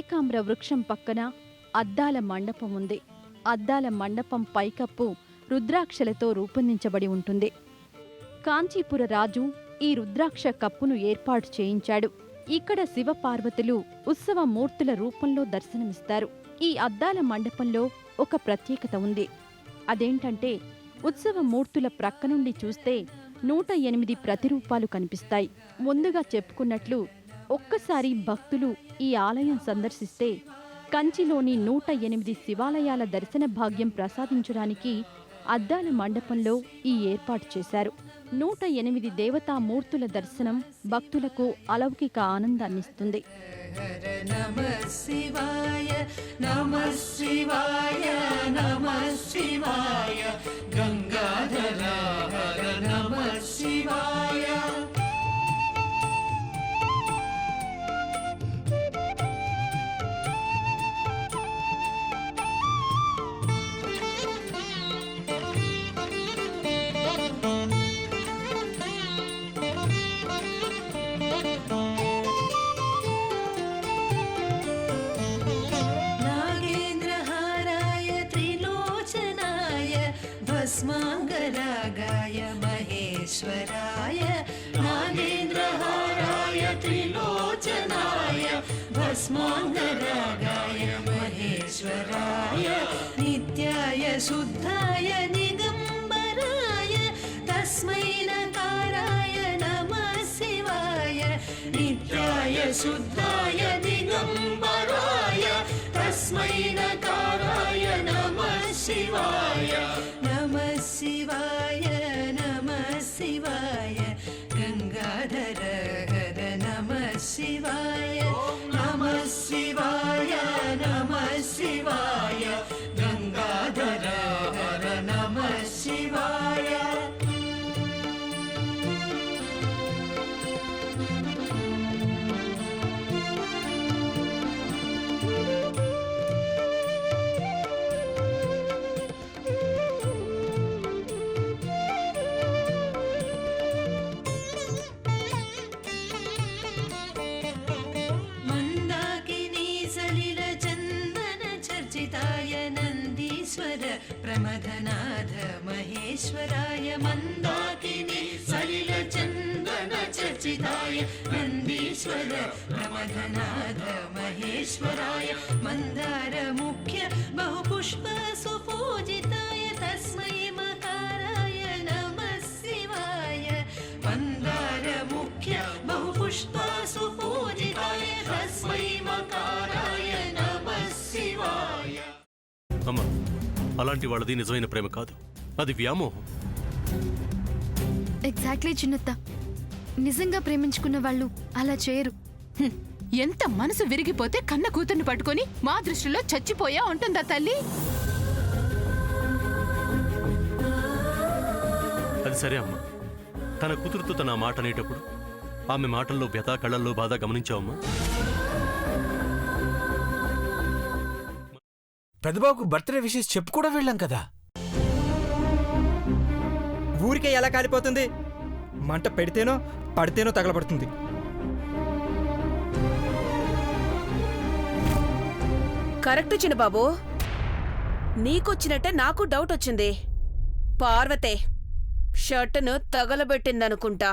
ఏకాంబ్ర వృక్షం పక్కన అద్దాల మండపం ఉంది. అద్దాల మండపం పైకప్పు రుద్రాక్షలతో రూపొందించబడి ఉంటుంది. కాంచీపుర రాజు ఈ రుద్రాక్ష కప్పును ఏర్పాటు చేయించాడు. ఇక్కడ శివపార్వతులు ఉత్సవ మూర్తుల రూపంలో దర్శనమిస్తారు. ఈ అద్దాల మండపంలో ఒక ప్రత్యేకత ఉంది. అదేంటంటే ఉత్సవ మూర్తుల ప్రక్క నుండి చూస్తే 108 ప్రతిరూపాలు కనిపిస్తాయి. ముందుగా చెప్పుకున్నట్లు ఒక్కసారి భక్తులు ఈ ఆలయం సందర్శిస్తే కంచిలోని 108 శివాలయాల దర్శన భాగ్యం ప్రసాదించడానికి అద్దాల మండపంలో ఈ ఏర్పాటు చేశారు. 108 దేవతామూర్తుల దర్శనం భక్తులకు అలౌకిక ఆనందాన్నిస్తుంది. भस्मांगरागाय महेश्वराय नागेन्द्रहाराय त्रिलोचनाय भस्मांगरागाय महेश्वराय नित्याय शुद्धाय निगंबराय तस्मै नकाराय नमः शिवाय नित्याय शुद्धाय दिगंबराय तस्मै नकाराय नमः शिवाय नमः शिवाय नमः शिवाय गंगाधर हर नमः शिवाय नमः शिवाय नमः शिवाय गंगाधर हर नमः शिवाय प्रमथनाथ महेश्वराय मंदाकिनी सलिल चंदन चर्चिताय नंदीश्वर प्रमथनाथ महेश्वराय मंदार मुख्य बहुपुष्प सुपूजिताय तस्मै मकाराय नमः शिवाय मंदार मुख्य बहुपुष्प सुपूजिताय तस्मै मकाराय नमः शिवाय। అలాంటి వాళ్ళది నిజమైన ప్రేమ కాదు, అది వ్యామోహం. ఎగ్జాక్ట్లీ చిన్నత్త, నిజంగా ప్రేమించుకున్న వాళ్ళు అలా చేయరు. ఎంత మనసు విరిగిపోతే కన్న కూతుర్ని పట్టుకొని మా దృష్టిలో చచ్చిపోయా ఉంటుందా తల్లి? అది సరే అమ్మా, తన కూతురుతో తన మాట అనేటప్పుడు ఆమె మాటల్లో వ్యథ, కళ్ళల్లో బాధ గమనించావమ్మా? పెద్దబాబుకు బర్త్డే విషెస్ చెప్పు కూడా వెళ్ళాం కదా. ఊరికే ఎలా కాలిపోతుంది? మంట పెడితేనో పడితేనో తగలబడుతుంది. కరెక్ట్ చిన్నబాబు, నీకొచ్చినట్టే నాకు డౌట్ వచ్చింది. పార్వతే షర్టును తగలబెట్టిందనుకుంటా.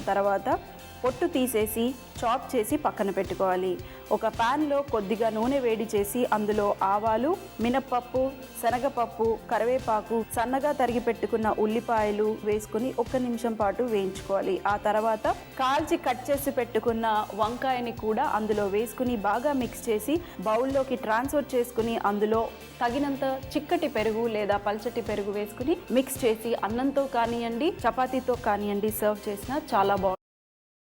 తర్వాత పొట్టు తీసేసి చాప్ చేసి పక్కన పెట్టుకోవాలి. ఒక ప్యాన్లో కొద్దిగా నూనె వేడి చేసి అందులో ఆవాలు, మినప్పప్పు, శనగపప్పు, కరివేపాకు, సన్నగా తరిగి పెట్టుకున్న ఉల్లిపాయలు వేసుకుని 1 నిమిషం పాటు వేయించుకోవాలి. ఆ తర్వాత కాల్చి కట్ చేసి పెట్టుకున్న వంకాయని కూడా అందులో వేసుకుని బాగా మిక్స్ చేసి బౌల్లోకి ట్రాన్స్ఫర్ చేసుకుని అందులో తగినంత చిక్కటి పెరుగు లేదా పల్చటి పెరుగు వేసుకుని మిక్స్ చేసి అన్నంతో కానివ్వండి, చపాతీతో కానివ్వండి సర్వ్ చేసినా చాలా బాగుంటుంది.